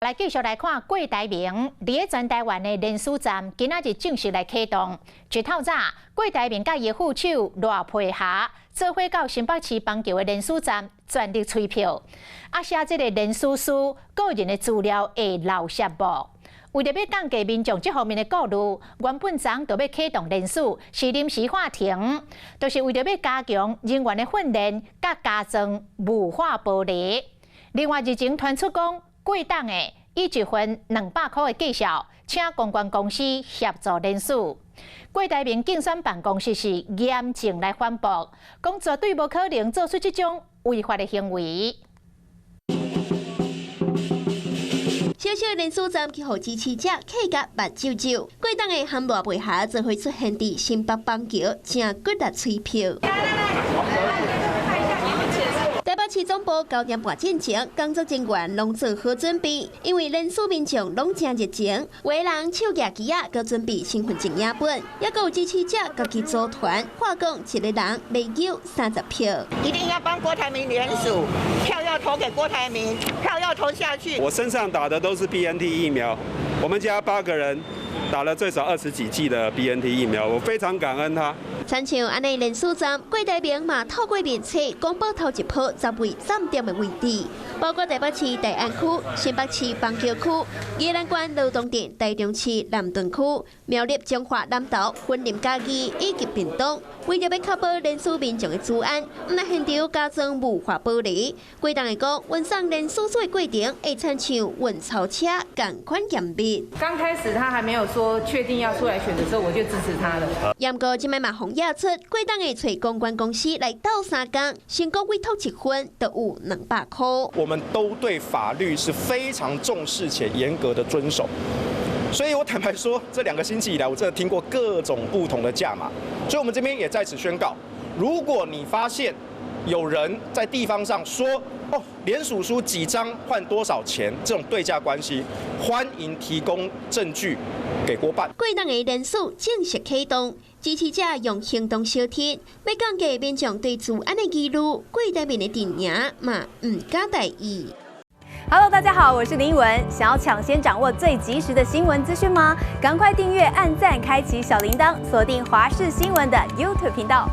来继续来看郭台铭伫个全台湾的联署站，今仔日正式来启动。一透早，郭台铭甲伊副手罗佩霞做伙到新北市邦桥的联署站全力催票，写这个联署书个人的资料会漏泄无？为着要降低民众这方面的顾虑，原本昨就要启动联署，是临时喊停，就是为着要加强人员的训练，甲加增雾化玻璃。另外，日前传出讲，贵党的以一份200块的绩效，请公关公司协助联署。郭台铭竞选办公室是严正来反驳，讲绝对无可能做出这种违法的行为。小小联署站去互支持者客甲目睭睭，贵党的和罗佩霞则会出现伫新北邦桥，正骨力催票。台北市总部9点半进前，工作人员拢做好准备，因为联署民众拢真热情，有的人手举旗仔，佮准备身份证影本，也佮有支持者家己组团，话讲一个人要有30票。一定要帮郭台铭联署，票要投给郭台铭，票要投下去。我身上打的都是 BNT 疫苗，我们家8个人打了最少20几剂的 BNT 疫苗，我非常感恩他。亲像安尼联署站，郭台铭嘛透过面册公布头一波10位站点的位置，包括台北市大安区、新北市邦桥区、宜兰县罗东店、台中市南屯区、苗栗彰化南投、云林嘉义以及屏东。为着要确保联署民众的治安，唔来现场加装雾化玻璃。贵党的讲，运送联署书的过程会亲像运钞车同款严密。刚开始他还没有说确定要出来选的时候，我就支持他了。不过今摆嘛红亚出，贵党会找公关公司来斗3工，成功委托1份都有200块。我们都对法律是非常重视且严格的遵守。所以我坦白说，这2个星期以来，我真的听过各种不同的价码。所以我们这边也在此宣告，如果你发现有人在地方上说联署书几张换多少钱，这种对价关系，欢迎提供证据给国办。贵党的联署正式启动，支持者用行动小贴，要降低民众对治安的疑虑。贵台铭的阵营嘛，唔敢大意。Hello， 大家好，我是林文。想要抢先掌握最及时的新闻资讯吗？赶快订阅、按赞、开启小铃铛，锁定华视新闻的 YouTube 频道。